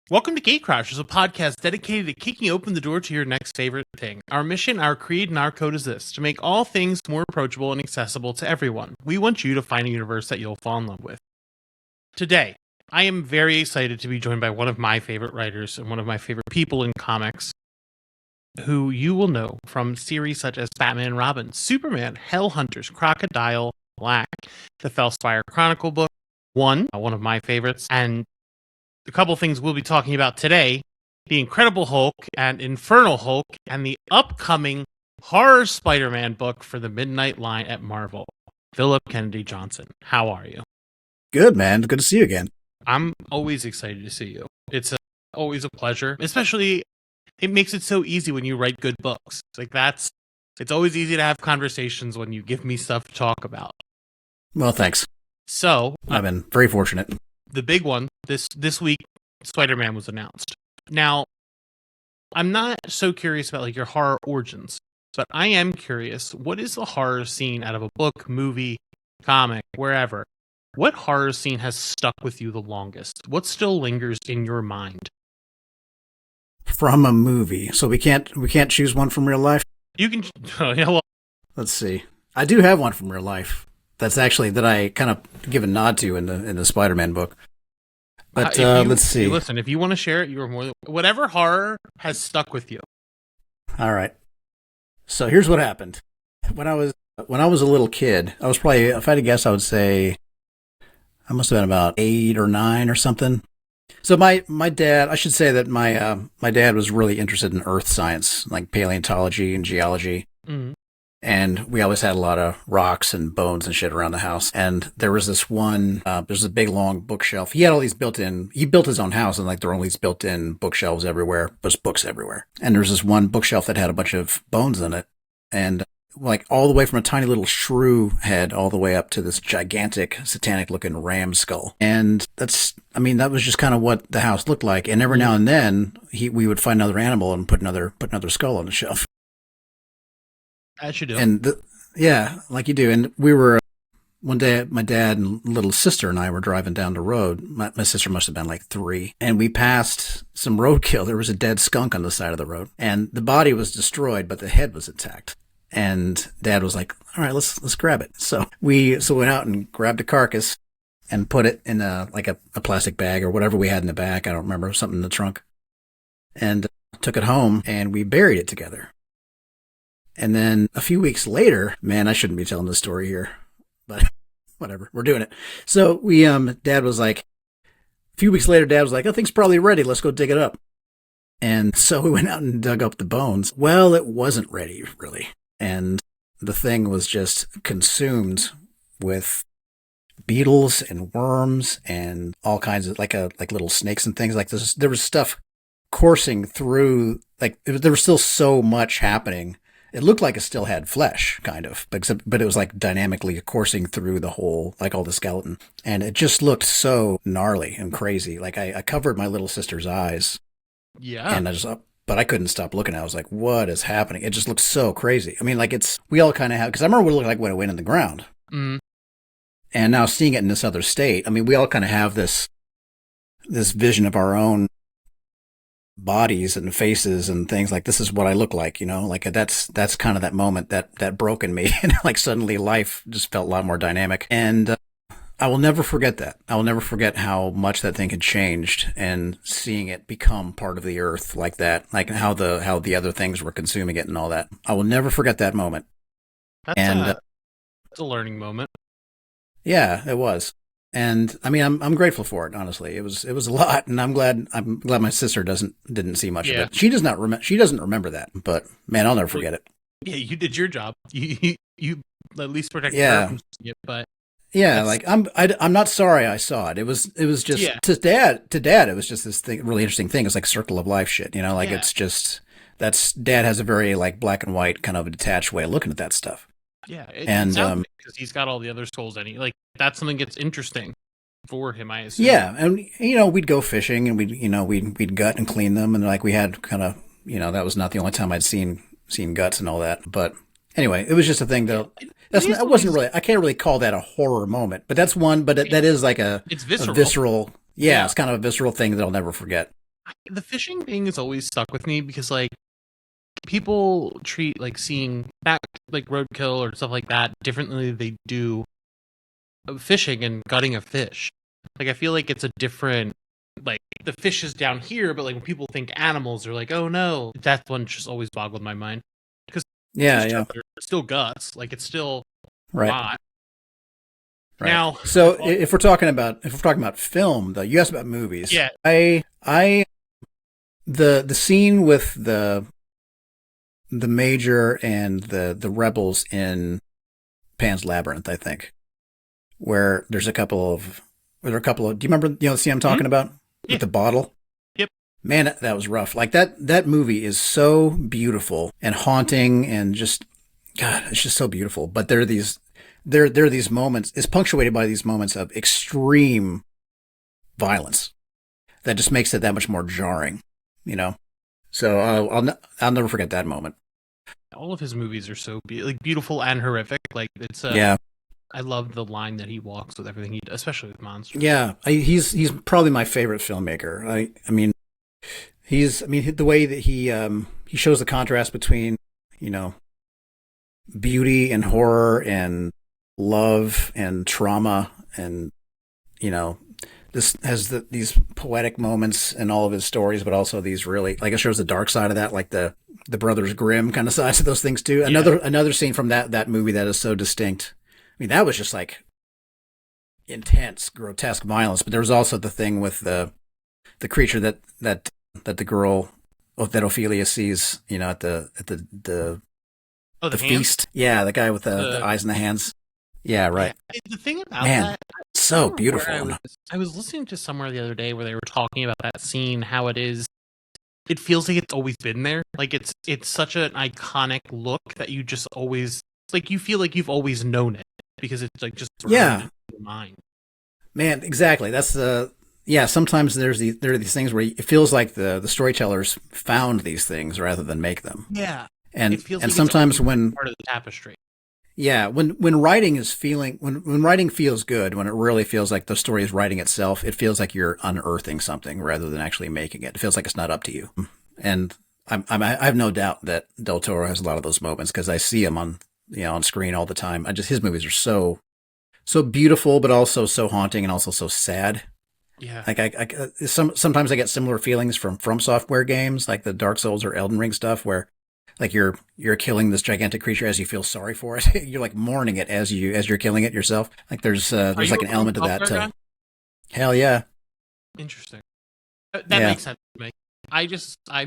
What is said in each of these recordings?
Welcome to Gatecrashers, a podcast dedicated to kicking open the door to your next favorite thing. Our mission, our creed, and our code is this: to make all things more approachable and accessible to everyone. We want you to find a universe that you'll fall in love with. Today, I am very excited to be joined by one of my favorite writers and one of my favorite people in comics, who you will know from series such as Batman and Robin, Superman, Hellhunters, Crocodile, Black, the Fellspire Chronicle book, one of my favorites, and a couple things we'll be talking about today: the Incredible Hulk and Infernal Hulk, and the upcoming horror Spider-Man book for the Midnight Line at Marvel. Phillip Kennedy Johnson, how are you? Good, man. Good to see you again. I'm always excited to see you. It's always a pleasure, especially it makes it so easy when you write good books. It's always easy to have conversations when you give me stuff to talk about. Well, thanks. So I've been very fortunate. The big one this week, Spider-Man was announced. Now, I'm not so curious about your horror origins, but I am curious, what is the horror scene out of a book, movie, comic, wherever? What horror scene has stuck with you the longest? What still lingers in your mind? From a movie. So we can't choose one from real life? You can well, let's see. I do have one from real life. That's actually that I kind of give a nod to in the Spider-Man book. But let's see. Listen, if you want to share it, you're more than, whatever horror has stuck with you. All right. So here's what happened. When I was a little kid, I was probably, if I had to guess, I would say I must have been about 8 or 9 or something. So my dad, I should say that my dad was really interested in earth science, like paleontology and geology. Mm-hmm. And we always had a lot of rocks and bones and shit around the house. And there was this one, there's a big long bookshelf. He had all these he built his own house, and there were all these built-in bookshelves everywhere, just books everywhere. And there was this one bookshelf that had a bunch of bones in it. And all the way from a tiny little shrew head all the way up to this gigantic satanic looking ram skull. And that was just kind of what the house looked like. And every now and then we would find another animal and put another skull on the shelf. As you do. And yeah, like you do. And we were, one day, my dad and little sister and I were driving down the road. My sister must have been like 3. And we passed some roadkill. There was a dead skunk on the side of the road. And the body was destroyed, but the head was intact. And Dad was like, all right, let's grab it. So we went out and grabbed a carcass and put it in a plastic bag or whatever we had in the back. I don't remember, something in the trunk. And took it home and we buried it together. And then a few weeks later, man, I shouldn't be telling this story here, but whatever, we're doing it. So Dad was like, a few weeks later, Dad was like, I think it's probably ready. Let's go dig it up. And so we went out and dug up the bones. Well, it wasn't ready, really. And the thing was just consumed with beetles and worms and all kinds of like little snakes and things like this. There was stuff coursing through, there was still so much happening. It looked like it still had flesh, kind of, but it was dynamically coursing through the whole, all the skeleton. And it just looked so gnarly and crazy. I covered my little sister's eyes. Yeah. And but I couldn't stop looking. I was like, what is happening? It just looked so crazy. I mean, we all kind of have, because I remember what it looked like when it went in the ground. Mm. And now seeing it in this other state, I mean, we all kind of have this vision of our own bodies and faces and things this is what I look like, that's kind of that moment that broke in me. And suddenly life just felt a lot more dynamic. And I will never forget that. I will never forget how much that thing had changed, and seeing it become part of the earth like that, how the other things were consuming it and all that. I will never forget that moment. That's a learning moment. Yeah, it was. And I mean, I'm grateful for it. Honestly, it was a lot, and I'm glad my sister didn't see much of it. She doesn't remember that, but man, I'll never forget it. Yeah, you did your job. You at least protected her from seeing it, but yeah, I'm not sorry I saw it. It was just to Dad. It was just this thing, really interesting thing. It's like circle of life shit, It's just Dad has a very black and white kind of a detached way of looking at that stuff. Yeah, and because he's got all the other skulls, and that's something that's interesting for him, I assume. Yeah, and we'd go fishing, and we'd gut and clean them, and we had kind of that was not the only time I'd seen guts and all that. But anyway, it was just a thing that it wasn't really. I can't really call that a horror moment, but that's one. But that is it's visceral. A visceral. Yeah, it's kind of a visceral thing that I'll never forget. The fishing thing has always stuck with me because like people treat like seeing that like roadkill or stuff like that differently than they do fishing and gutting a fish. Like I feel like it's a different, like the fish is down here, but like when people think animals, they're like, oh no, that one just always boggled my mind because Yeah. it's still guts, like it's still Right. rot. Right. Now, so if we're talking about film, though, you asked about movies. Yeah. The scene with the Major and the rebels in Pan's Labyrinth, I think, where there's a couple of. Do you remember the scene I'm talking about with the bottle? Yep. Man, that was rough. Like that movie is so beautiful and haunting and just God, it's just so beautiful. But there are these moments. It's punctuated by these moments of extreme violence that just makes it that much more jarring. So I'll never forget that moment. All of his movies are so beautiful and horrific. Like it's yeah. I love the line that he walks with everything he does, especially with monsters. Yeah, he's probably my favorite filmmaker. I mean, the way that he shows the contrast between beauty and horror and love and trauma, and this has these poetic moments in all of his stories, but also these really, like, it shows the dark side of that, like the Brothers Grimm kind of sides of those things too. Yeah. Another scene from that movie that is so distinct. I mean, that was just like intense, grotesque violence. But there was also the thing with the creature that the girl, that Ophelia sees, at the feast. Yeah, the guy with the eyes and the hands. Yeah, right. Yeah. The thing about that, so beautiful. I was listening to somewhere the other day where they were talking about that scene, how it feels like it's always been there. Like it's such an iconic look that you just always, like, you feel like you've always known it because it's like just in your mind. Man, exactly. That's sometimes there are these things where it feels like the storytellers found these things rather than make them. Yeah. And it feels like sometimes when part of the tapestry. Yeah, when writing when writing feels good, when it really feels like the story is writing itself, it feels like you're unearthing something rather than actually making it. It feels like it's not up to you. And I have no doubt that Del Toro has a lot of those moments because I see him on screen all the time. His movies are so beautiful, but also so haunting and also so sad. Yeah. Like sometimes I get similar feelings from Software games, like the Dark Souls or Elden Ring stuff, where like you're killing this gigantic creature as you feel sorry for it. You're like mourning it as you're killing it yourself. Like there's like an element of that too. Hell yeah. Interesting. That makes sense to me. I've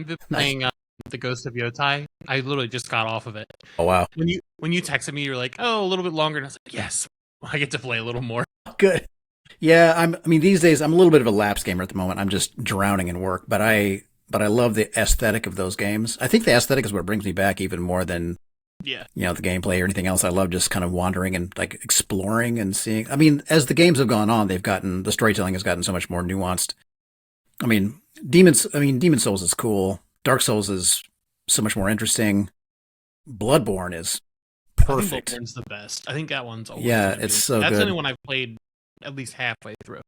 been playing the Ghost of Yotai. I literally just got off of it. Oh wow. When you texted me, you're like, oh, a little bit longer, and I was like, yes, I get to play a little more. Good. Yeah, I mean these days I'm a little bit of a lapsed gamer at the moment. I'm just drowning in work, but I love the aesthetic of those games. I think the aesthetic is what brings me back even more than the gameplay or anything else. I love just kind of wandering and like exploring and seeing. I mean, as the games have gone on, the storytelling has gotten so much more nuanced. I mean, Demon Souls is cool. Dark Souls is so much more interesting. Bloodborne is perfect. I think Bloodborne's the best. I think that one's always it's so good. That's the only one I've played at least halfway through.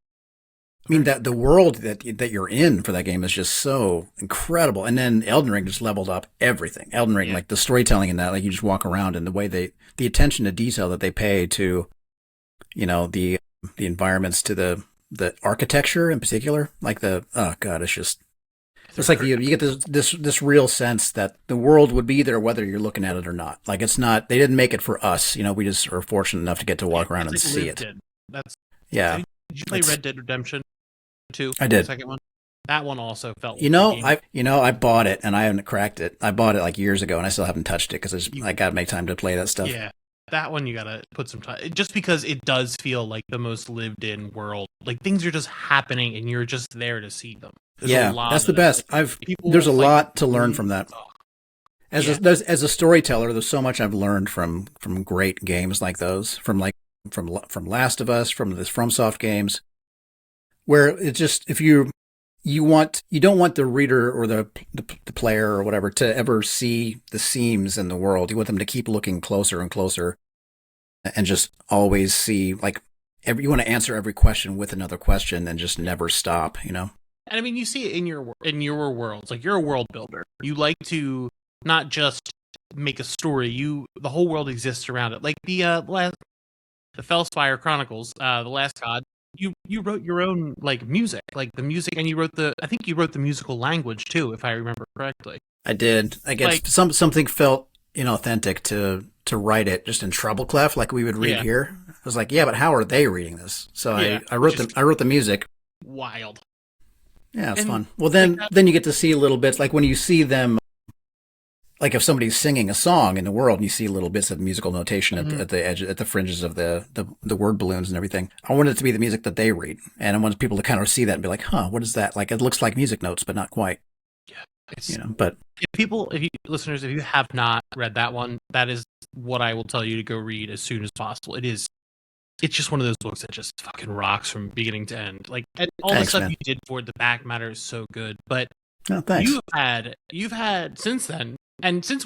I mean, that the world that you're in for that game is just so incredible. And then Elden Ring just leveled up everything. Elden Ring, like the storytelling in that, like you just walk around and the way the attention to detail that they pay to, the environments, to the architecture in particular, like it's like you get this real sense that the world would be there whether you're looking at it or not. Like it's not, they didn't make it for us. We just are fortunate enough to get to walk around and see it. Did you play Red Dead Redemption 2? I did. The second one. That one also felt. I bought it and I haven't cracked it. I bought it like years ago and I still haven't touched it because I got to make time to play that stuff. Yeah, that one you got to put some time. Just because it does feel like the most lived-in world. Like things are just happening and you're just there to see them. That's the best. There's a lot to learn from that. As a storyteller, there's so much I've learned from great games like those, from Last of Us, from the FromSoft games, where it's just, if you don't want the reader or the player or whatever to ever see the seams in the world. You want them to keep looking closer and closer, and just always see, like, you want to answer every question with another question and just never stop. And I mean, you see it in your worlds. Like, you're a world builder. You like to not just make a story. The whole world exists around it. Like the Fellspire Chronicles, the Last God. You wrote your own like music, and I think you wrote the musical language too, if I remember correctly. I did. I guess Like, something felt inauthentic to write it just in treble clef like we would read Yeah. here. I was like, yeah, but how are they reading this? So Yeah, I which wrote is I wrote the music. wild. Yeah, it's And fun. Well, like then you get to see little bits like when you see them. Like if somebody's singing a song in the world and you see little bits of musical notation at the edge, at the fringes of the word balloons and everything. I want it to be the music that they read. And I want people to kind of see that and be like, huh, what is that? Like, it looks like music notes, but not quite, Yeah, it's but if you listeners, if you have not read that one, that is what I will tell you to go read as soon as possible. It's just one of those books that just fucking rocks from beginning to end. Like, and all the thanks, stuff man. you did for the back matter is so good. But Oh, thanks. you've had since then, and since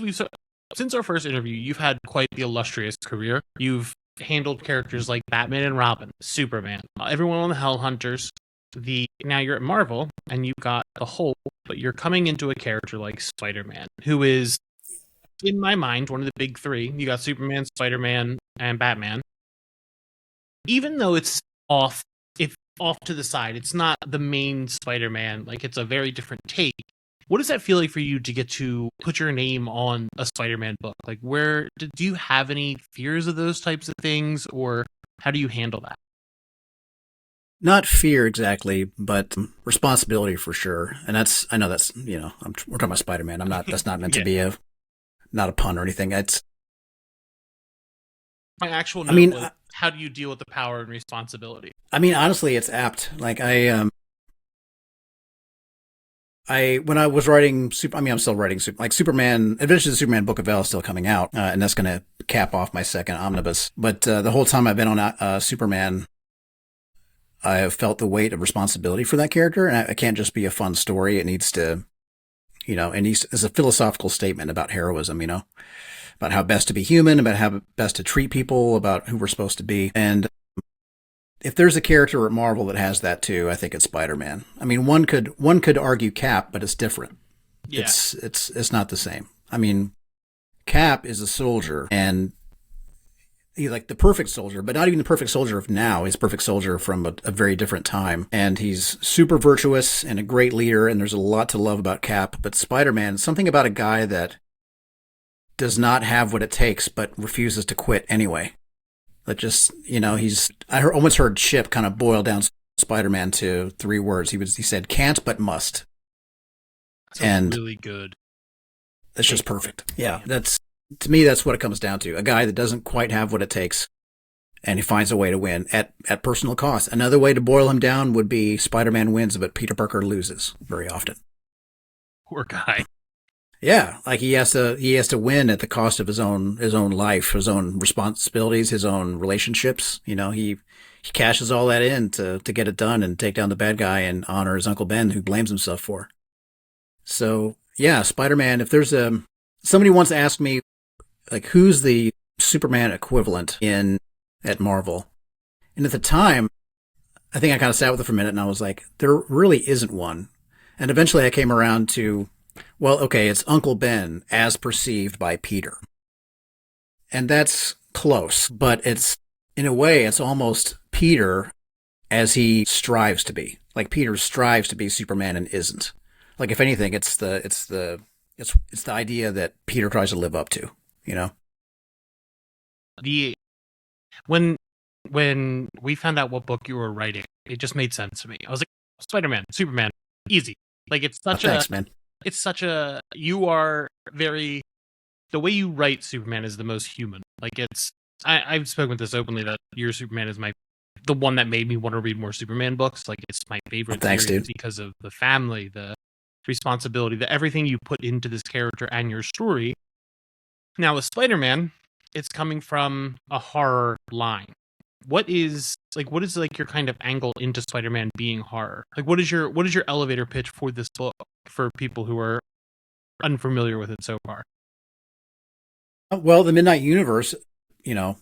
our first interview, you've had quite the illustrious career. You've handled characters like Batman and Robin, Superman, everyone on the Hell Hunters. Now you're at Marvel and you've got the Hulk, but you're coming into a character like Spider-Man, who is, in my mind, one of the big three. You got Superman, Spider-Man, and Batman. Even though it's off to the side, it's not the main Spider-Man. Like, it's a very different take. What does that feel like for you to get to put your name on a Spider-Man book? Like, do you have any fears of those types of things, or how do you handle that? Not fear exactly, but responsibility for sure. And I know that's, we're talking about Spider-Man. That's not meant to be not a pun or anything. My actual note was, how do you deal with the power and responsibility? I mean, honestly, it's apt. Like when I was writing, I'm still writing like Superman, Adventures of Superman Book of L is still coming out, and that's going to cap off my second omnibus. But the whole time I've been on Superman, I have felt the weight of responsibility for that character, and it can't just be a fun story. It needs to, it's a philosophical statement about heroism, about how best to be human, about how best to treat people, about who we're supposed to be. And if there's a character at Marvel that has that too, I think it's Spider-Man. I mean, one could argue Cap, but it's different. Yeah. It's not the same. I mean, Cap is a soldier, and he's like the perfect soldier, but not even the perfect soldier of now. He's a perfect soldier from a very different time. And he's super virtuous and a great leader, and there's a lot to love about Cap. But Spider-Man, something about a guy that does not have what it takes, but refuses to quit anyway. That just, I almost heard Chip kind of boil down Spider-Man to 3 words. He said, can't but must. That's really good. That's just perfect. Yeah, to me, that's what it comes down to. A guy that doesn't quite have what it takes, and he finds a way to win at personal cost. Another way to boil him down would be Spider-Man wins, but Peter Parker loses very often. Poor guy. Yeah, like he has to win at the cost of his own life, his own responsibilities, his own relationships. He cashes all that in to get it done and take down the bad guy and honor his Uncle Ben, who blames himself for. So yeah, Spider-Man. If there's somebody once asked me, like, who's the Superman equivalent at Marvel, and at the time, I think I kind of sat with it for a minute and I was like, there really isn't one. And eventually I came around to, well, okay, it's Uncle Ben as perceived by Peter. And that's close, but in a way, it's almost Peter as he strives to be. Like, Peter strives to be Superman and isn't. Like, if anything, it's the idea that Peter tries to live up to, When we found out what book you were writing, it just made sense to me. I was like, Spider-Man, Superman, easy. Like, it's such thanks, man. It's such a, you are very, the way you write Superman is the most human. Like, I've spoken with this openly, that your Superman is the one that made me want to read more Superman books. Like, it's my favorite thanks, series dude. because of the family, the responsibility, everything you put into this character and your story. Now with Spider-Man, it's coming from a horror line. What is your kind of angle into Spider-Man being horror? Like, what is your elevator pitch for this book for people who are unfamiliar with it so far? Well, the Midnight Universe,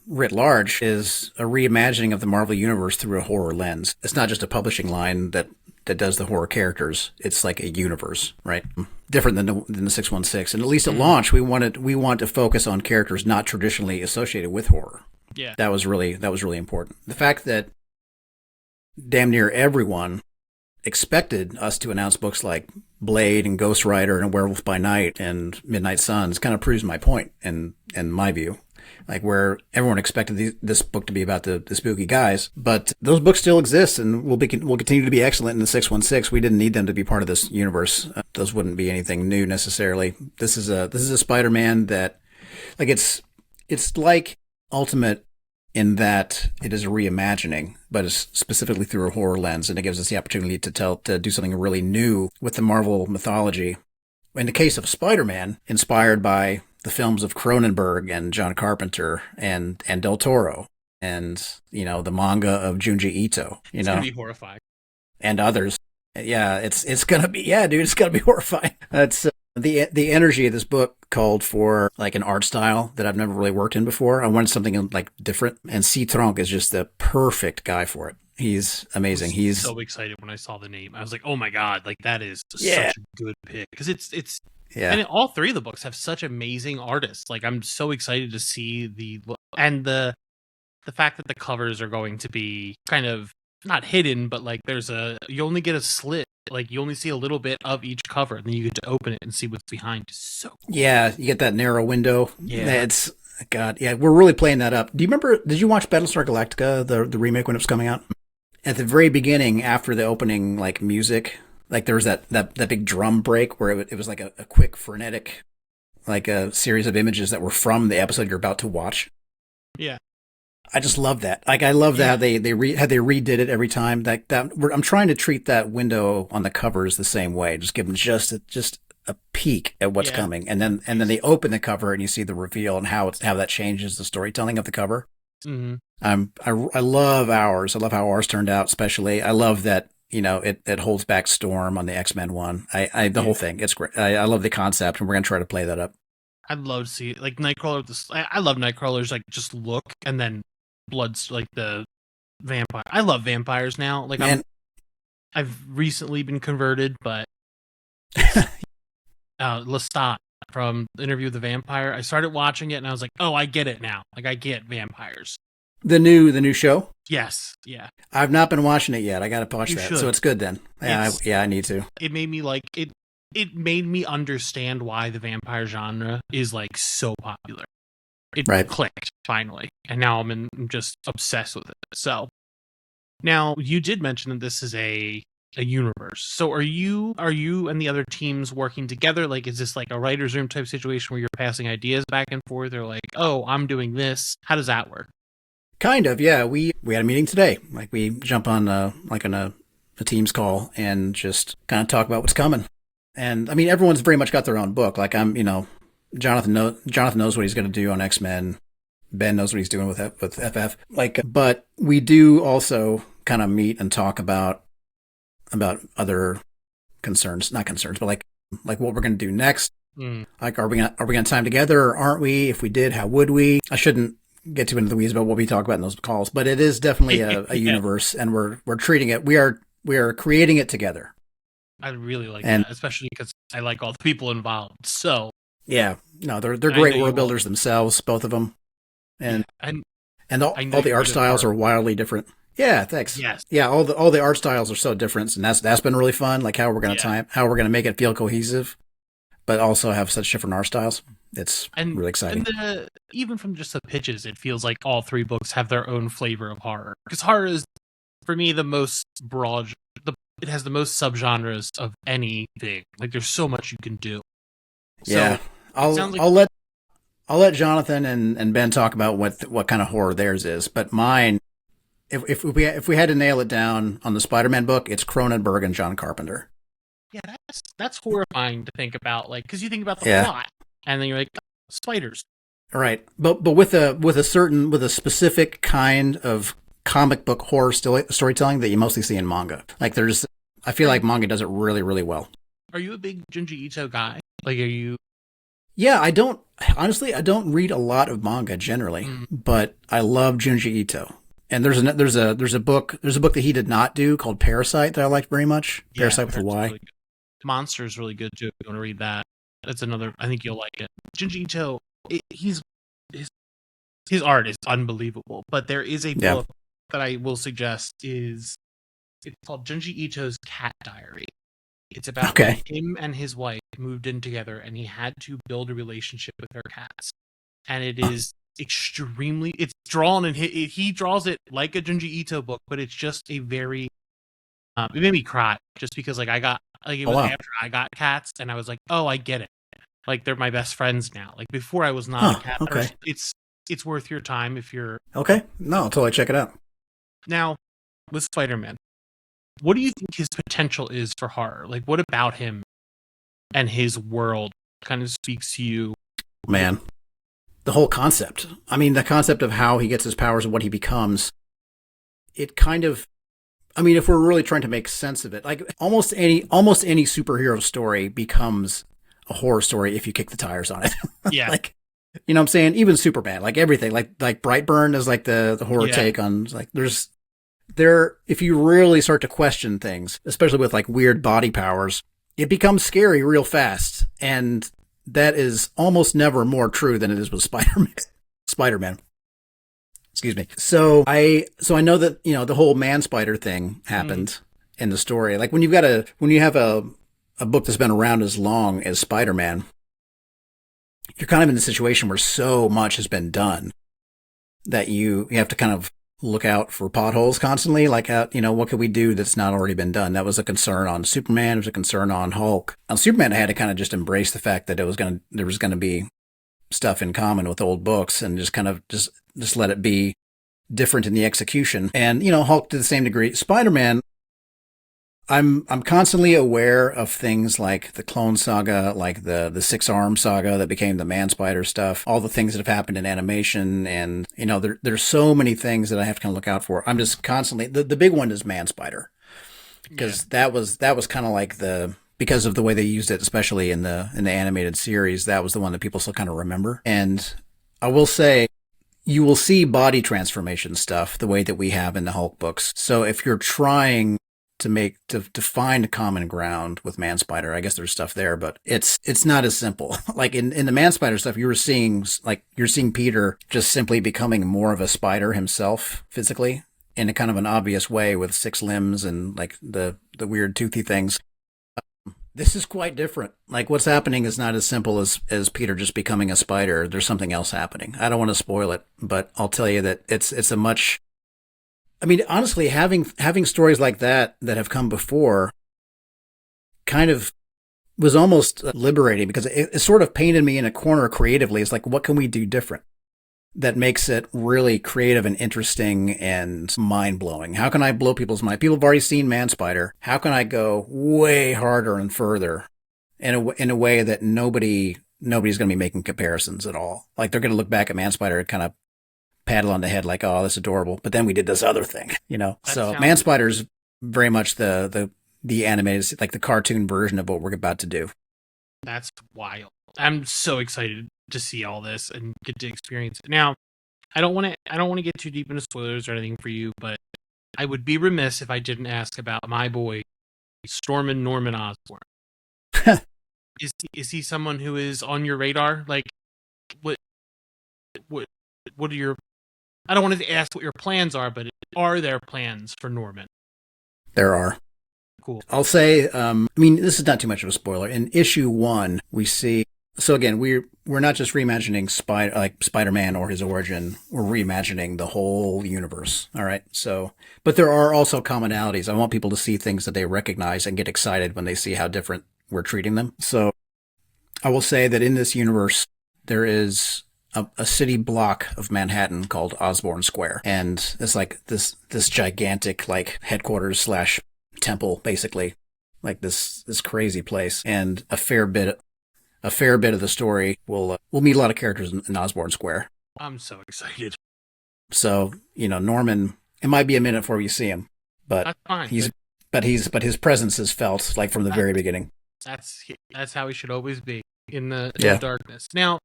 writ large, is a reimagining of the Marvel Universe through a horror lens. It's not just a publishing line that that does the horror characters. It's like a universe, right? Different than the 616. And at least at launch, we want to focus on characters not traditionally associated with horror. Yeah. That was really important. The fact that damn near everyone expected us to announce books like Blade and Ghost Rider and Werewolf by Night and Midnight Suns kind of proves my point in my view. Like where everyone expected this book to be about the spooky guys, but those books still exist and will continue to be excellent in the 616. We didn't need them to be part of this universe. Those wouldn't be anything new necessarily. This is a Spider-Man that, like it's like Ultimate in that it is a reimagining, but it's specifically through a horror lens, and it gives us the opportunity to do something really new with the Marvel mythology. In the case of Spider-Man, inspired by the films of Cronenberg and John Carpenter and Del Toro, and the manga of Junji Ito. It's gonna be horrifying. And others. Yeah, it's gonna be it's gonna be horrifying. That's the energy of this book called for like an art style that I've never really worked in before. I wanted something like different, and ScieTronc is just the perfect guy for it. He's amazing. He's so excited when I saw the name. I was like, oh my god, like that is such a good pick because it's. Yeah. And all three of the books have such amazing artists. Like I'm so excited to see the fact that the covers are going to be kind of not hidden, but like you only get a slit. Like you only see a little bit of each cover, and then you get to open it and see what's behind. It's so cool. Yeah, you get that narrow window. Yeah, we're really playing that up. Do you remember? Did you watch Battlestar Galactica, the remake when it was coming out? At the very beginning, after the opening, like music. Like there was that big drum break where it was like a quick frenetic, like a series of images that were from the episode you're about to watch. Yeah, I just love that. Like I love that they redid it every time. I'm trying to treat that window on the covers the same way. Just give them just a peek at what's coming, and then they open the cover and you see the reveal and how that changes the storytelling of the cover. Mm-hmm. I love ours. I love how ours turned out. Especially, I love that. It holds back Storm on the X-Men one. The whole thing. It's great. I love the concept, and we're going to try to play that up. I'd love to see like Nightcrawler. I love Nightcrawler's like just look and then Blood's like the vampire. I love vampires now. Like I've recently been converted, but Lestat from the Interview with the Vampire. I started watching it and I was like, oh, I get it now. Like I get vampires. The new show? Yes, yeah. I've not been watching it yet. I got to watch that. So it's good then. Yeah, I need to. It made me like it. It made me understand why the vampire genre is like so popular. It clicked finally, and now I'm just obsessed with it. So now you did mention that this is a universe. So are you and the other teams working together? Like, is this like a writer's room type situation where you're passing ideas back and forth, or like, oh, I'm doing this? How does that work? Kind of, yeah. We had a meeting today. Like we jump on a Teams call and just kind of talk about what's coming. And I mean, everyone's very much got their own book. Like Jonathan knows what he's going to do on X-Men. Ben knows what he's doing with FF. Like, but we do also kind of meet and talk about other concerns, not concerns, but like what we're going to do next. Like, are we going to time together or aren't we? If we did, how would we? I shouldn't get too into the weeds about what we talk about in those calls, but it is definitely a universe, and we're treating it. We are creating it together. I really like that, especially because I like all the people involved. So yeah, no, they're great world builders themselves, both of them, and all the art styles are wildly different. Yeah, thanks. Yes. Yeah, all the art styles are so different, and that's been really fun. Like how we're gonna make it feel cohesive, but also have such different art styles. It's really exciting. And even from just the pitches, it feels like all three books have their own flavor of horror. Because horror is, for me, the most broad. It has the most subgenres of anything. Like there's so much you can do. Yeah, So, I'll let Jonathan and Ben talk about what kind of horror theirs is. But mine, if we had to nail it down on the Spider-Man book, it's Cronenberg and John Carpenter. Yeah, that's horrifying to think about. Like, because you think about the plot, and then you're like, spiders. Right, but with a specific kind of comic book horror storytelling that you mostly see in manga. Like I feel like manga does it really, really well. Are you a big Junji Ito guy? Like, are you? Yeah, I don't read a lot of manga generally, but I love Junji Ito. And there's a book that he did not do called Parasite that I liked very much. Parasite with a Y. Really Monster is really good too. If you want to read that, that's another. I think you'll like it. Junji Ito, his art is unbelievable. But there is a book that I will suggest it's called Junji Ito's Cat Diary. It's about when him and his wife moved in together, and he had to build a relationship with their cats. And it is extremely. It's drawn, and he draws it like a Junji Ito book, but it's just a very. It made me cry just because like it was after I got cats, and I was like, oh, I get it. Like they're my best friends now. Like before, I was not a cat person. It's worth your time if you're okay. No, I'll totally check it out. Now, with Spider-Man, what do you think his potential is for horror? Like, what about him and his world kind of speaks to you? Man, the whole concept. I mean, the concept of how he gets his powers and what he becomes. It kind of. I mean, if we're really trying to make sense of it, like almost any superhero story becomes a horror story if you kick the tires on it. Yeah. Like, you know what I'm saying? Even Superman, like everything, like Brightburn is like the horror take on, like if you really start to question things, especially with like weird body powers, it becomes scary real fast. And that is almost never more true than it is with Spider-Man. Excuse me. So I know that, you know, the whole man spider thing happened in the story. Like when you have a book that's been around as long as Spider-Man, you're kind of in a situation where so much has been done that you have to kind of look out for potholes constantly. Like, you know, what could we do that's not already been done? That was a concern on Superman. It was a concern on Hulk. On Superman, I had to kind of just embrace the fact that there was going to be stuff in common with old books and just kind of just let it be different in the execution. And, you know, Hulk to the same degree. Spider-Man, I'm constantly aware of things like the Clone Saga, like the Six Arm Saga that became the Man Spider stuff, all the things that have happened in animation. And, you know, there's so many things that I have to kind of look out for. I'm just constantly, the big one is Man Spider, because that was kind of like because of the way they used it, especially in the animated series, that was the one that people still kind of remember. And I will say, you will see body transformation stuff the way that we have in the Hulk books. So if you're trying to find common ground with Man Spider, I guess there's stuff there, but it's not as simple. Like in the Man Spider stuff, you're seeing Peter just simply becoming more of a spider himself physically in a kind of an obvious way with 6 limbs and like the weird toothy things. This is quite different. Like what's happening is not as simple as Peter just becoming a spider. There's something else happening. I don't want to spoil it, but I'll tell you that it's a much. I mean, honestly, having stories like that have come before, kind of was almost liberating because it sort of painted me in a corner creatively. It's like, what can we do different that makes it really creative and interesting and mind-blowing? How can I blow people's mind? People have already seen Man Spider. How can I go way harder and further in a way that nobody's going to be making comparisons at all? Like they're going to look back at Man Spider and kind of paddle on the head like, oh, that's adorable. But then we did this other thing, you know? So Man Spider's very much the animated, like the cartoon version of what we're about to do. That's wild. I'm so excited to see all this and get to experience it. Now, I don't want to get too deep into spoilers or anything for you, but I would be remiss if I didn't ask about my boy, Stormin' Norman Osborn. Is he someone who is on your radar? Like, what are your? I don't want to ask what your plans are, but are there plans for Norman? There are. Cool. I'll say, I mean, this is not too much of a spoiler. In issue 1, we see. So again, we're not just reimagining Spider-Man or his origin. We're reimagining the whole universe. All right. So, but there are also commonalities. I want people to see things that they recognize and get excited when they see how different we're treating them. So, I will say that in this universe, there is a city block of Manhattan called Osborn Square, and it's like this gigantic like headquarters / temple, basically, like this crazy place. And a fair bit of the story will meet a lot of characters in Osborn Square. I'm so excited. So, you know, Norman, it might be a minute before you see him, but that's fine. But his presence is felt like from the very beginning. That's how he should always be in the Yeah. darkness. Now,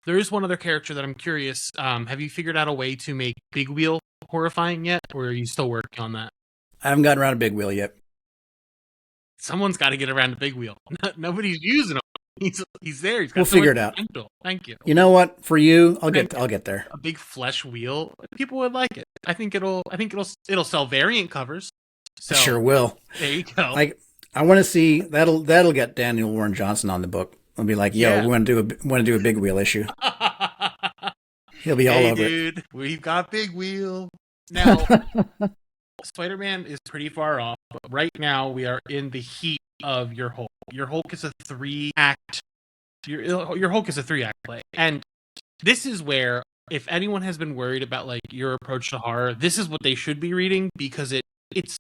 There is one other character that I'm curious. Have you figured out a way to make Big Wheel horrifying yet, or are you still working on that? I haven't gotten around to Big Wheel yet. Someone's got to get around to Big Wheel. Nobody's using him. He's there. He's got We'll figure it out. potential. Thank you. You know what? For you, I'll get there. A big flesh wheel. People would like it. I think it'll sell variant covers. So, Sure will. There you go. Like, I want to see that'll get Daniel Warren Johnson on the book. I'll be like, yo, we want to do a Big Wheel issue. He'll be all over it. We've got Big Wheel. Now, Spider-Man is pretty far off, but right now we are in the heat of your Hulk. Your Hulk is a 3-act. Your Hulk is a 3-act play, and this is where, if anyone has been worried about like your approach to horror, this is what they should be reading, because it's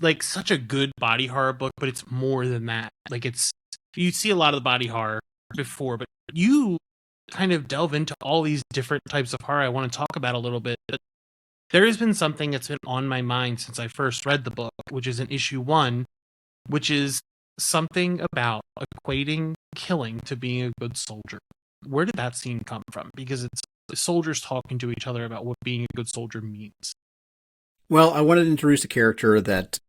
like such a good body horror book, but it's more than that. Like, you see a lot of the body horror before, but you kind of delve into all these different types of horror I want to talk about a little bit. But there has been something that's been on my mind since I first read the book, which is in issue 1, which is something about equating killing to being a good soldier. Where did that scene come from? Because it's soldiers talking to each other about what being a good soldier means. Well, I wanted to introduce a character that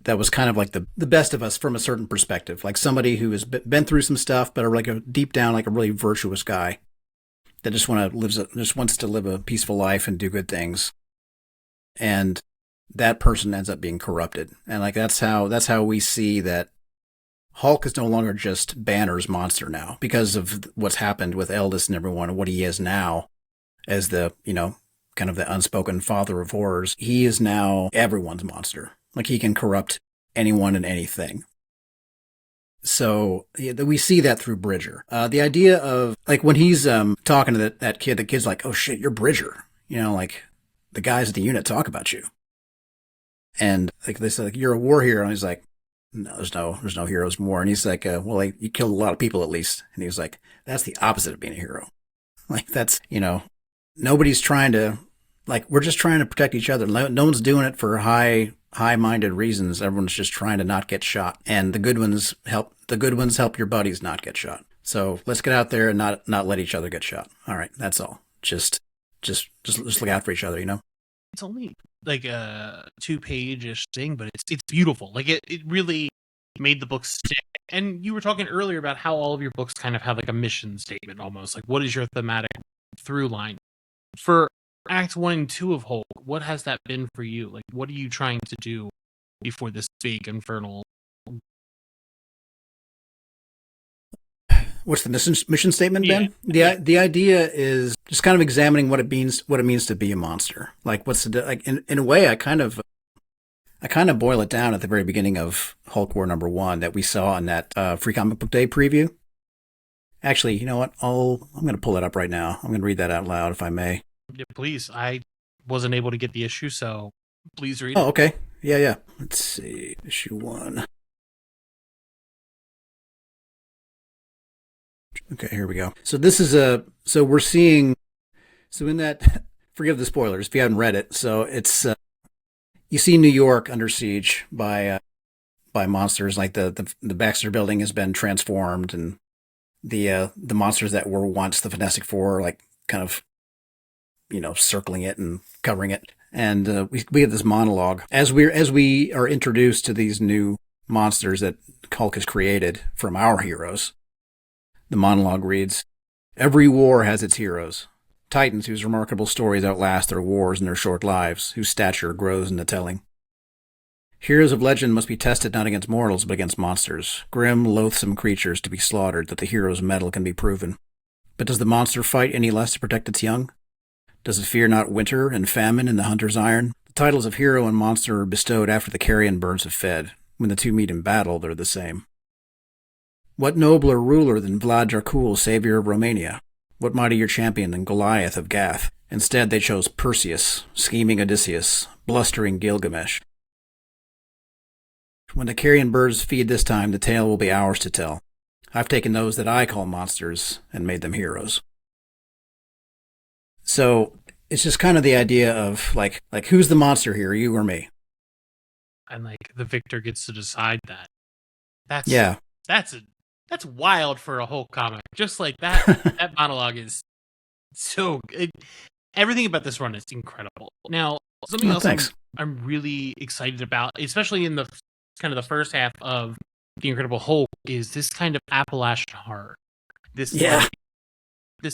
was kind of like the best of us from a certain perspective, like somebody who has been through some stuff, but are like deep down, like a really virtuous guy that just wants to live a peaceful life and do good things. And that person ends up being corrupted. And like, that's how we see that Hulk is no longer just Banner's monster now, because of what's happened with Eldest and everyone and what he is now as the, kind of the unspoken father of horrors. He is now everyone's monster. Like, he can corrupt anyone and anything. So we see that through Bridger. The idea of, like, when he's talking to that kid, the kid's like, oh shit, you're Bridger. Like, the guys at the unit talk about you. And like, they say, like, you're a war hero. And he's like, no, there's no heroes in war. And he's like, well, like, you killed a lot of people at least. And he was like, that's the opposite of being a hero. Like, that's, nobody's trying to, like, we're just trying to protect each other. No one's doing it for high-minded reasons. Everyone's just trying to not get shot. And the good ones help your buddies not get shot. So let's get out there and not let each other get shot. All right, that's all. Just look out for each other, It's only like a 2-page-ish thing, but it's beautiful. Like, it really made the book stick. And you were talking earlier about how all of your books kind of have like a mission statement almost. Like, what is your thematic through line? For Act 1 and 2 of Hulk, what has that been for you? Like, what are you trying to do before this big infernal? What's the mission statement, Ben? Yeah. The idea is just kind of examining what it means to be a monster. Like, in a way, I kind of boil it down at the very beginning of Hulk War #1 that we saw in that Free Comic Book Day preview. Actually, you know what? I'm going to pull it up right now. I'm going to read that out loud, if I may. Yeah, please. I wasn't able to get the issue, so please read it. Oh, okay. Yeah. Let's see. Issue 1. Okay, here we go. So this is we're seeing, in that, forgive the spoilers if you haven't read it. So it's, you see New York under siege by monsters. Like the Baxter Building has been transformed, and the monsters that were once the Fantastic Four, like, kind of, circling it and covering it. And we have this monologue as we are introduced to these new monsters that Hulk has created from our heroes. The monologue reads, "Every war has its heroes, titans whose remarkable stories outlast their wars and their short lives, whose stature grows in the telling. Heroes of legend must be tested not against mortals, but against monsters, grim, loathsome creatures to be slaughtered that the hero's mettle can be proven. But does the monster fight any less to protect its young? Does it fear not winter and famine in the hunter's iron? The titles of hero and monster are bestowed after the carrion birds have fed. When the two meet in battle, they're the same. What nobler ruler than Vlad Dracul, savior of Romania? What mightier champion than Goliath of Gath? Instead, they chose Perseus, scheming Odysseus, blustering Gilgamesh. When the carrion birds feed this time, the tale will be ours to tell. I've taken those that I call monsters and made them heroes." So it's just kind of the idea of like who's the monster here, you or me? And like, the victor gets to decide that. That's That's wild for a whole comic. Just like that, that monologue is so good. Everything about this run is incredible. Now, something else I'm really excited about, especially in the kind of the first half of The Incredible Hulk, is this kind of Appalachian horror. This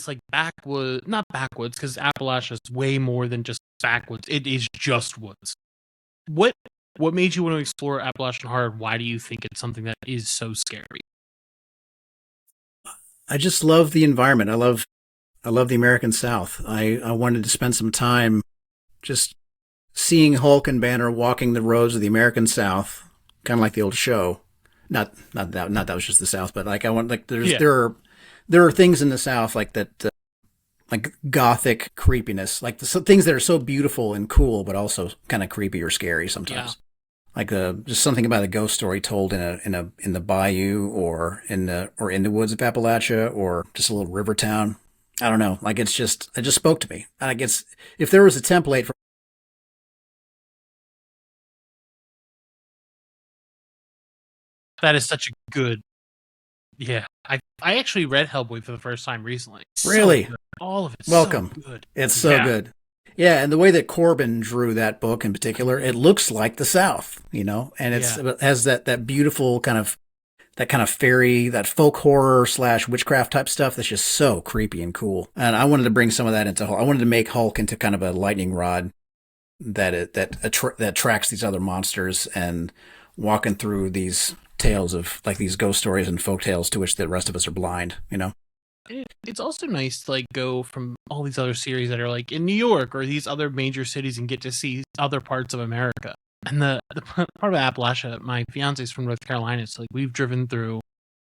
like backwoods, not backwoods, because Appalachia is way more than just backwoods. It is just woods. What made you want to explore Appalachian horror? Why do you think it's something that is so scary? I just love the environment. I love the American South. I wanted to spend some time just seeing Hulk and Banner walking the roads of the American South, kind of like the old show. Not that was just the South, but like there are things in the South like that, like gothic creepiness, like things that are so beautiful and cool, but also kind of creepy or scary sometimes. Yeah. Like just something about a ghost story told in the bayou or in the woods of Appalachia or just a little river town. I don't know. Like it just spoke to me. I guess if there was a template for that is such a good. Yeah, I actually read Hellboy for the first time recently. Really? So all of it. Welcome. So good. It's so good. Yeah, and the way that Corbin drew that book in particular, it looks like the South, you know, and it has that beautiful kind of fairy, that folk horror / witchcraft type stuff that's just so creepy and cool. And I wanted to bring some of that into Hulk. I wanted to make Hulk into kind of a lightning rod that tracks these other monsters and walking through these tales of like these ghost stories and folk tales to which the rest of us are blind, you know? It's also nice to like go from all these other series that are like in New York or these other major cities and get to see other parts of America. And the part of Appalachia, my fiance's from North Carolina, it's like we've driven through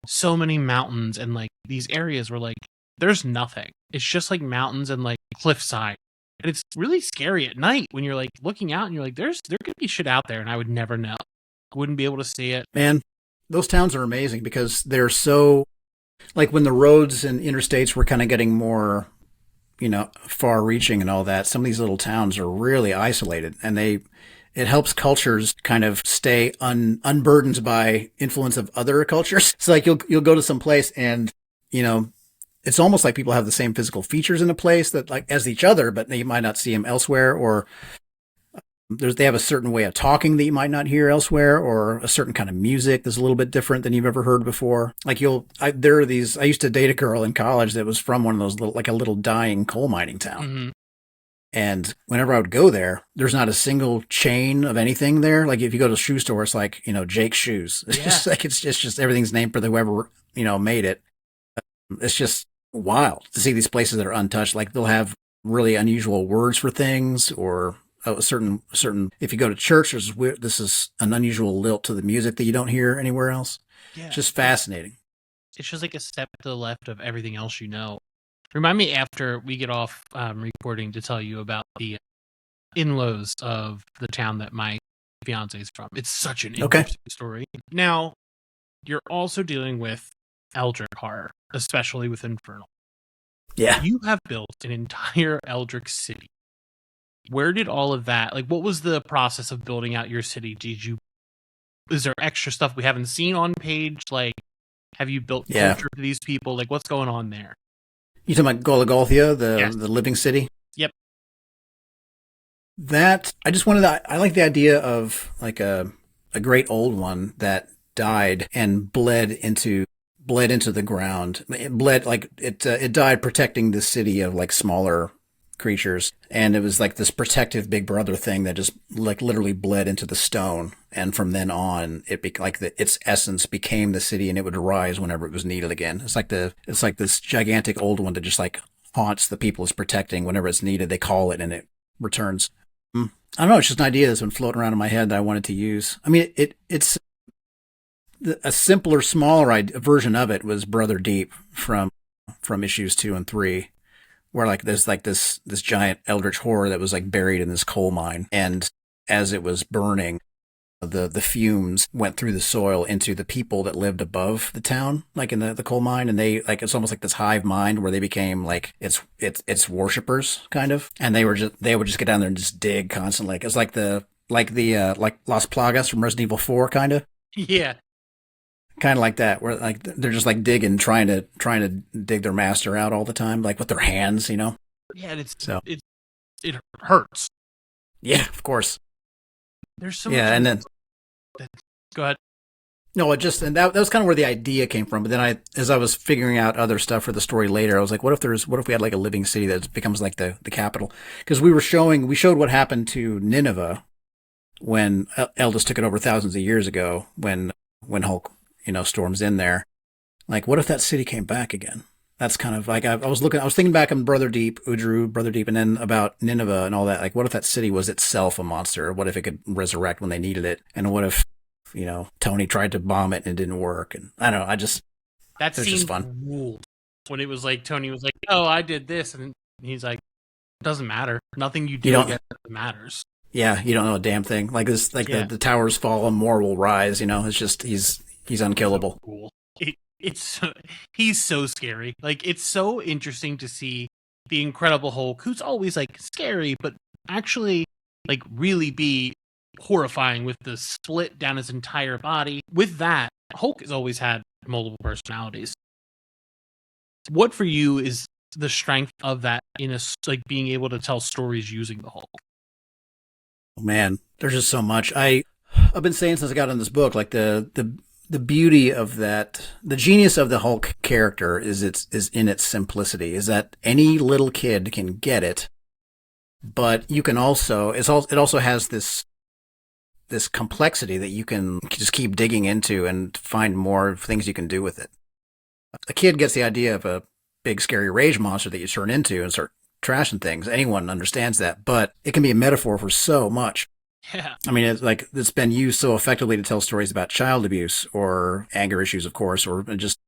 so many mountains and like these areas where like there's nothing. It's just like mountains and like cliffside. And it's really scary at night when you're like looking out and you're like, there could be shit out there and I would never know. I wouldn't be able to see it. Man, those towns are amazing because they're so, like when the roads and interstates were kind of getting more, you know, far reaching and all that, some of these little towns are really isolated and it helps cultures kind of stay unburdened by influence of other cultures. So like you'll go to some place and, you know, it's almost like people have the same physical features in a place that like as each other, but you might not see them elsewhere, or they have a certain way of talking that you might not hear elsewhere, or a certain kind of music that's a little bit different than you've ever heard before. Like I used to date a girl in college that was from one of those little, like a little dying coal mining town. Mm-hmm. And whenever I would go there, there's not a single chain of anything there. Like if you go to a shoe store, it's like, you know, Jake's Shoes. It's just like, it's just everything's named for whoever, you know, made it. It's just wild to see these places that are untouched. Like they'll have really unusual words for things, or a certain, if you go to church, this is an unusual lilt to the music that you don't hear anywhere else. Yeah. It's just fascinating. It's just like a step to the left of everything else, you know. Remind me after we get off recording to tell you about the in-laws of the town that my fiance is from. It's such an interesting story. Now, you're also dealing with Eldritch horror, especially with Infernal. Yeah. You have built an entire Eldritch city. Where did all of that, like, what was the process of building out your city? Is there extra stuff we haven't seen on page? Like, have you built culture for these people? Like, what's going on there? You talking about Golgotha, the living city? Yep. That, I just wanted I like the idea of like a great old one that died and bled into the ground. It died protecting the city of like smaller creatures, and it was like this protective big brother thing that just like literally bled into the stone, and from then on its essence became the city, and it would rise whenever it was needed again. It's like this gigantic old one that just like haunts the people it's protecting. Whenever it's needed, they call it and it returns. I don't know, it's just an idea that's been floating around in my head that I wanted to use. I mean, it's a simpler, smaller version of it was Brother Deep from issues 2 and 3. Where like there's like this giant eldritch horror that was like buried in this coal mine, and as it was burning, the fumes went through the soil into the people that lived above the town, like in the coal mine, and they like it's almost like this hive mind where they became like it's worshippers kind of, and they would just get down there and just dig constantly. It's like the Las Plagas from Resident Evil 4 kind of. Yeah. Kind of like that, where like they're just like digging, trying to dig their master out all the time, like with their hands, Yeah, and it hurts. Yeah, of course. There's so Yeah, much. and then Go ahead. no, and that was kind of where the idea came from. But then as I was figuring out other stuff for the story later, I was like, what if we had like a living city that becomes like the capital? Because we showed what happened to Nineveh when Eldest took it over thousands of years ago, when Hulk, storms in there. Like, what if that city came back again? That's kind of like I was thinking back on Brother Deep, Udru, Brother Deep, and then about Nineveh and all that. Like, what if that city was itself a monster? What if it could resurrect when they needed it? And what if, Tony tried to bomb it and it didn't work? And I don't know. That was scene just fun. ruled. When it was like Tony was like, "Oh, I did this," and he's like, "It doesn't matter. Nothing you do matters." Yeah, you don't know a damn thing. Like this, like the towers fall and more will rise. It's just he's unkillable. So cool. He's so scary. Like, it's so interesting to see the Incredible Hulk, who's always like scary, but actually like really be horrifying with the split down his entire body. With that, Hulk has always had multiple personalities. What for you is the strength of that in like being able to tell stories using the Hulk? Oh, man, there's just so much. I've been saying since I got on this book, like the beauty of that, the genius of the Hulk character is in its simplicity, is that any little kid can get it, but you can also, it also has this complexity that you can just keep digging into and find more things you can do with it. A kid gets the idea of a big scary rage monster that you turn into and start trashing things. Anyone understands that, but it can be a metaphor for so much. Yeah. I mean, it's been used so effectively to tell stories about child abuse or anger issues, of course, or just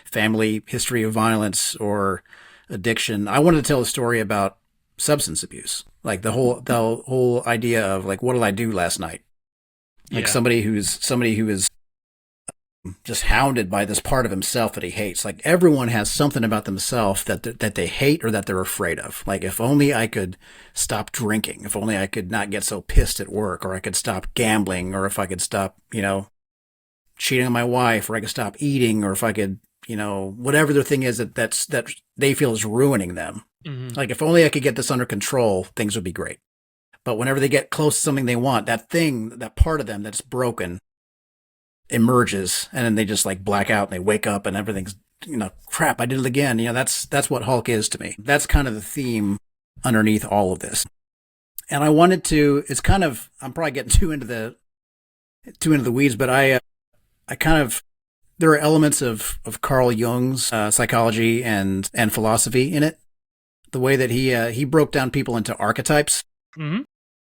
family history of violence or addiction. I wanted to tell a story about substance abuse, like the whole idea of like, what did I do last night? Like somebody who is just hounded by this part of himself that he hates. Like everyone has something about themselves that they hate or that they're afraid of. Like if only I could stop drinking, if only I could not get so pissed at work, or I could stop gambling, or if I could stop, cheating on my wife, or I could stop eating, or if I could, whatever the thing is that they feel is ruining them. Mm-hmm. Like if only I could get this under control, things would be great. But whenever they get close to something they want, that part of them that's broken emerges, and then they just like black out and they wake up and everything's, crap, I did it again. That's what Hulk is to me. That's kind of the theme underneath all of this. And I wanted to, it's kind of, I'm probably getting too into the weeds, but I kind of, there are elements of Carl Jung's psychology and philosophy in it. The way that he broke down people into archetypes, mm-hmm.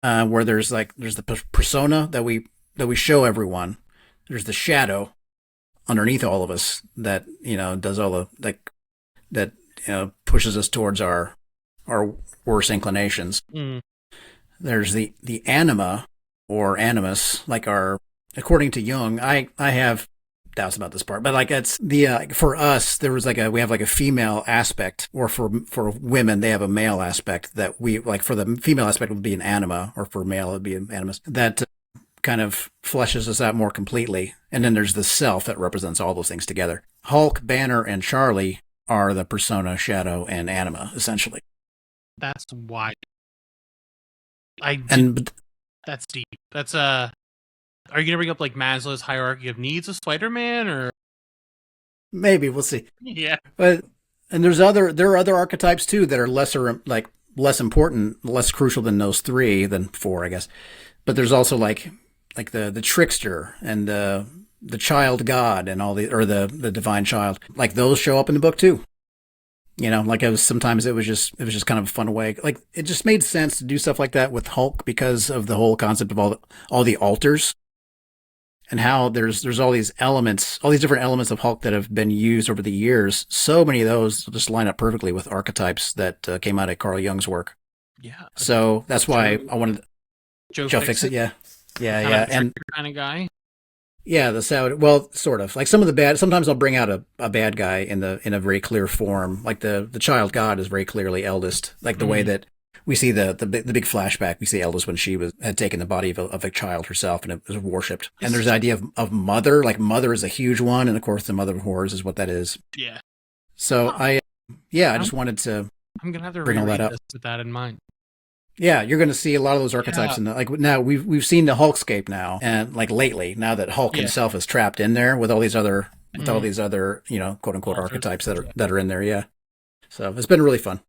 Where there's the persona that we show everyone. There's the shadow underneath all of us that, does all the, pushes us towards our worst inclinations. Mm. There's the anima or animus, like according to Jung, I have doubts about this part, but like it's the, for us, there was we have a female aspect, or for women, they have a male aspect that we, like for the female aspect would be an anima, or for male it would be an animus, that kind of fleshes us out more completely. And then there's the self that represents all those things together. Hulk, Banner, and Charlie are the persona, shadow, and anima, essentially. That's why. That's deep. That's are you gonna bring up like Maslow's hierarchy of needs of Spider-Man, or maybe we'll see? Yeah, but there are other archetypes too that are less important, less crucial than those than four, I guess. But there's also like the trickster and the child god and the divine child. Like those show up in the book too. Sometimes it was just kind of a fun way. Like it just made sense to do stuff like that with Hulk because of the whole concept of all the alters, and how there's all these elements, all these different elements of Hulk that have been used over the years. So many of those just line up perfectly with archetypes that came out of Carl Jung's work. Yeah. So that's why I wanted Joe Fixit. Yeah. And kind of guy. Yeah, sort of. Like sometimes I'll bring out a bad guy in a very clear form. Like the child god is very clearly Eldest. Like the way that we see the big flashback. We see Eldest when she had taken the body of a child herself and it was worshipped. And there's the idea of mother, like mother is a huge one. And of course, the mother of horrors is what that is. Yeah. So I just wanted to I'm going to have to bring all that up. this with that in mind. Yeah, you're going to see a lot of those archetypes in like now we've seen the Hulkscape now, and like lately now that Hulk himself is trapped in there with all these other quote unquote archetypes that are in there. Yeah, so it's been really fun.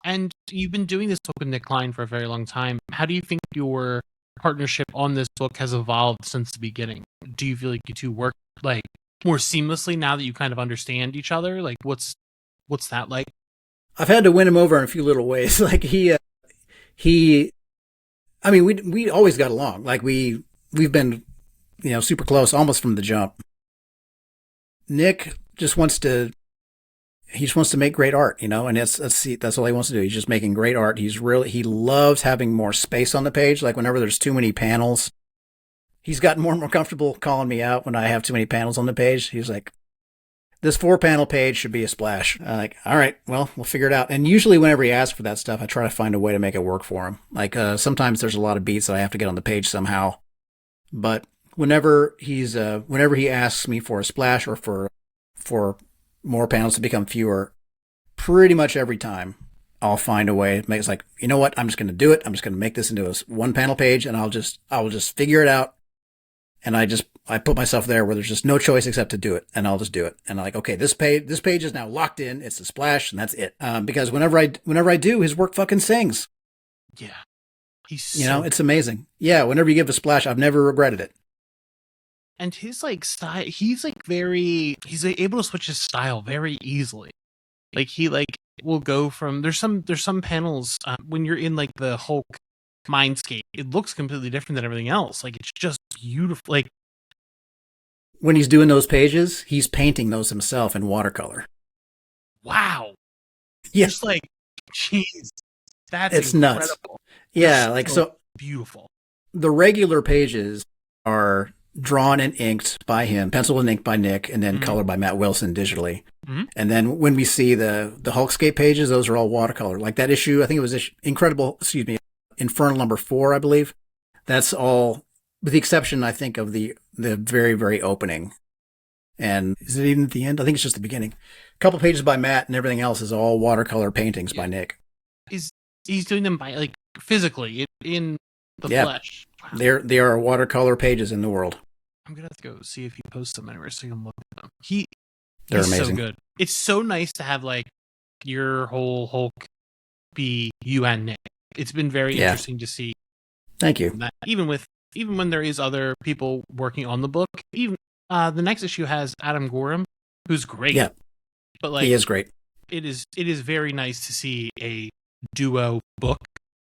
And you've been doing this book with Nic Klein for a very long time. How do you think your partnership on this book has evolved since the beginning? Do you feel like you two work like more seamlessly now that you kind of understand each other? Like what's that like? I've had to win him over in a few little ways. Like I mean, we always got along. Like we've been, super close almost from the jump. Nick just wants to make great art, and that's all he wants to do. He's just making great art. He loves having more space on the page. Like whenever there's too many panels, he's gotten more and more comfortable calling me out when I have too many panels on the page. He's like, this 4-panel page should be a splash. I'm like, all right, well, we'll figure it out. And usually whenever he asks for that stuff, I try to find a way to make it work for him. Like sometimes there's a lot of beats that I have to get on the page somehow. But whenever he asks me for a splash or for more panels to become fewer, pretty much every time I'll find a way. It's like, you know what? I'm just going to do it. I'm just going to make this into a 1-panel page, and I will just figure it out. And I put myself there where there's just no choice except to do it, and I'll just do it. And I'm like, okay, this page is now locked in. It's a splash, and that's it. Because whenever I do, his work fucking sings. Yeah, it's amazing. Yeah, whenever you give a splash, I've never regretted it. And his like style, he's able to switch his style very easily. Like he will go from there's some panels when you're in like the Hulk Mindscape, it looks completely different than everything else. Like it's just beautiful. Like when he's doing those pages, he's painting those himself in watercolor. Wow. Yeah. Just like, jeez, it's incredible. Nuts. Yeah, like so beautiful. The regular pages are drawn and inked by him, penciled and inked by Nick, and then colored by Matt Wilson digitally. Mm-hmm. And then when we see the Hulkscape pages, those are all watercolor. Like that issue, I think it was Infernal number 4, I believe. That's all, with the exception, I think, of the very, very opening. And is it even at the end? I think it's just the beginning. A couple pages by Matt, and everything else is all watercolor paintings by Nick. He's doing them by like physically in the flesh. Wow. They are watercolor pages in the world. I'm gonna have to go see if he posts them anywhere so you can look at them. They're amazing. So good. It's so nice to have like your whole Hulk be you and Nick. It's been very interesting to see. Thank you. That, even when there is other people working on the book, even the next issue has Adam Gorham, who's great. Yeah, but like he is great. It is very nice to see a duo book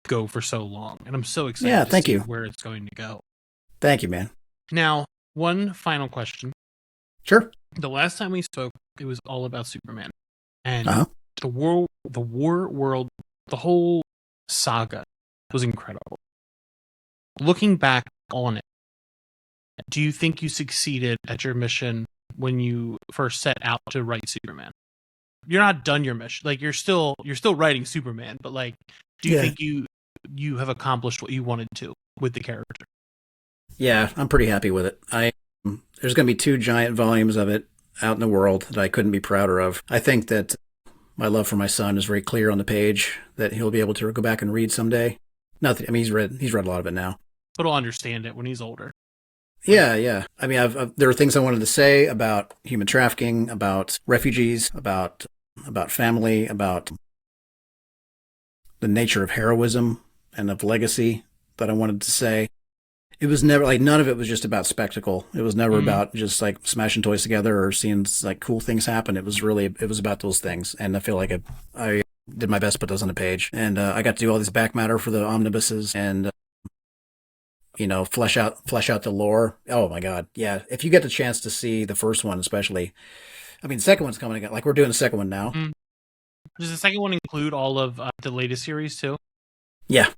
go for so long, and I'm so excited to see where it's going to go. Thank you, man. Now, one final question. Sure. The last time we spoke, it was all about Superman, and the war world, the whole saga was incredible. Looking back on it, do you think you succeeded at your mission when you first set out to write Superman? You're not done your mission. Like you're still writing Superman, but like, do you think you have accomplished what you wanted to with the character? Yeah, I'm pretty happy with it. There's going to be 2 giant volumes of it out in the world that I couldn't be prouder of. I think that my love for my son is very clear on the page that he'll be able to go back and read someday. He's read a lot of it now. But he'll understand it when he's older. Yeah. I mean, there are things I wanted to say about human trafficking, about refugees, about family, about the nature of heroism and of legacy that I wanted to say. It was never like, none of it was just about spectacle. It was never about just like smashing toys together or seeing like cool things happen. It was about those things. And I feel like I did my best to put those on the page. And I got to do all this back matter for the omnibuses and, flesh out the lore. Oh my God. Yeah. If you get the chance to see the first one, especially, I mean, the second one's coming again. Like we're doing the second one now. Mm-hmm. Does the second one include all of the latest series too? Yeah.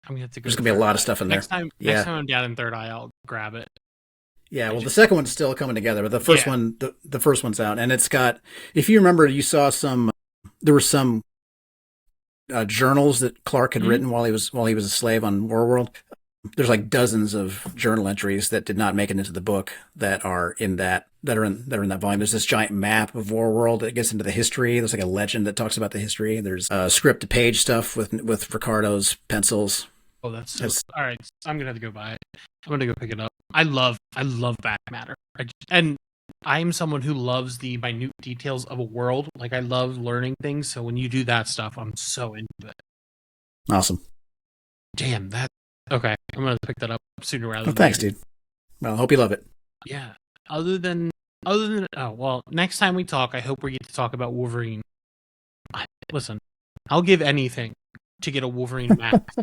I'm gonna have to go. There's gonna be a lot of stuff in there. Next time I'm down in Third Eye, I'll grab it. Yeah, well, the second one's still coming together, but the first one, the first one's out, and it's got. If you remember, you saw there were some journals that Clark had written while he was a slave on Warworld. There's like dozens of journal entries that did not make it into the book that are in that volume. There's this giant map of Warworld that gets into the history. There's like a legend that talks about the history. There's script to page stuff with Ricardo's pencils. Oh, that's all right. I'm gonna have to go buy it. I'm gonna go pick it up. I love back matter. I'm someone who loves the minute details of a world. Like, I love learning things. So when you do that stuff, I'm so into it. Awesome. Damn, that. Okay, I'm gonna pick that up sooner rather than thanks, later. dude. Well, I hope you love it. Yeah. Other than next time we talk, I hope we get to talk about Wolverine. Listen, I'll give anything to get a Wolverine Max.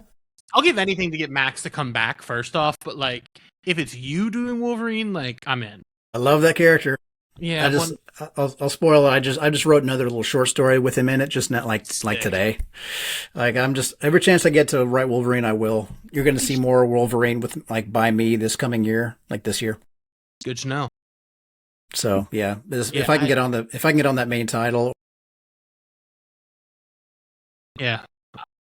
I'll give anything to get Max to come back, first off, but like, if it's you doing Wolverine, like, I'm in. I love that character. Yeah, I'll spoil it. I just wrote another little short story with him in it, just not like today. Like, I'm just, every chance I get to write Wolverine, I will. You're going to see more Wolverine with by me this coming year, like this year. Good to know. So yeah, if I can get on that main title. Yeah,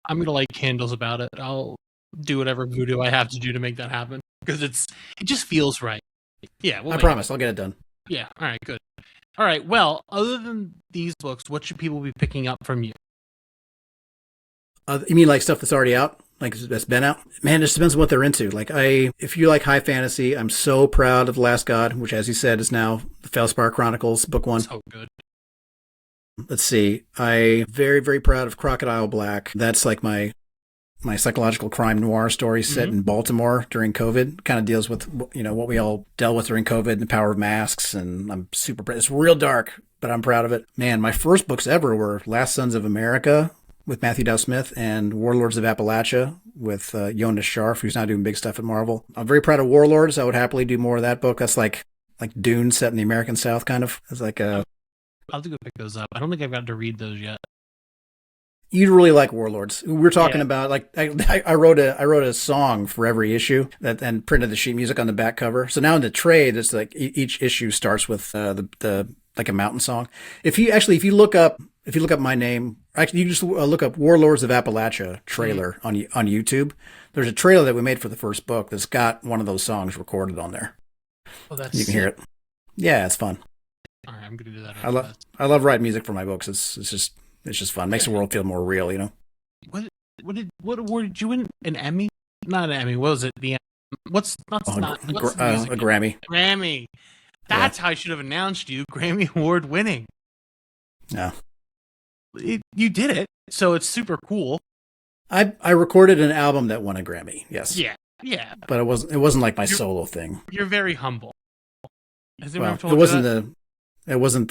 I'm gonna light candles about it. I'll do whatever voodoo I have to do to make that happen, because it just feels right. Yeah, I promise I'll get it done. Yeah. All right. Good. All right. Well, other than these books, what should people be picking up from you? You mean like stuff that's already out, like that's been out? Man, it just depends on what they're into. Like, if you like high fantasy, I'm so proud of The Last God, which, as you said, is now the Felspar Chronicles, book 1. So good. Let's see. I'm very, very proud of Crocodile Black. That's like my psychological crime noir story set in Baltimore during COVID. Kind of deals with, what we all dealt with during COVID and the power of masks. And I'm super proud. It's real dark, but I'm proud of it. Man, my first books ever were Last Sons of America with Matthew Dow Smith and Warlords of Appalachia with Jonas Scharf, who's now doing big stuff at Marvel. I'm very proud of Warlords. I would happily do more of that book. That's like Dune set in the American South, kind of. It's like a... I'll have to go pick those up. I don't think I've gotten to read those yet. You'd really like Warlords. We're talking about, like, I wrote a song for every issue and printed the sheet music on the back cover. So now in the trade, it's like each issue starts with the like a mountain song. If you look up my name, actually you just look up Warlords of Appalachia trailer on YouTube. There's a trailer that we made for the first book that's got one of those songs recorded on there. Oh, that's you can hear it. Yeah, it's fun. All right, I'm gonna do that. I love writing music for my books. It's just fun. Makes the world feel more real, What award did you win? An Emmy? Not an Emmy. What was it? A Grammy. Grammy. That's how I should have announced you. Grammy Award winning. Yeah. You did it, so it's super cool. I recorded an album that won a Grammy. Yes. Yeah. But it wasn't like my solo thing. You're very humble. It was not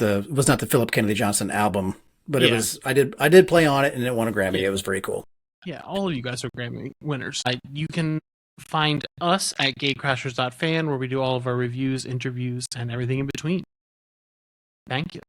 the Phillip Kennedy Johnson album, but it was. I did play on it, and it won a Grammy. It was very cool. Yeah, all of you guys are Grammy winners. You can find us at gatecrashers.fan, where we do all of our reviews, interviews, and everything in between. Thank you.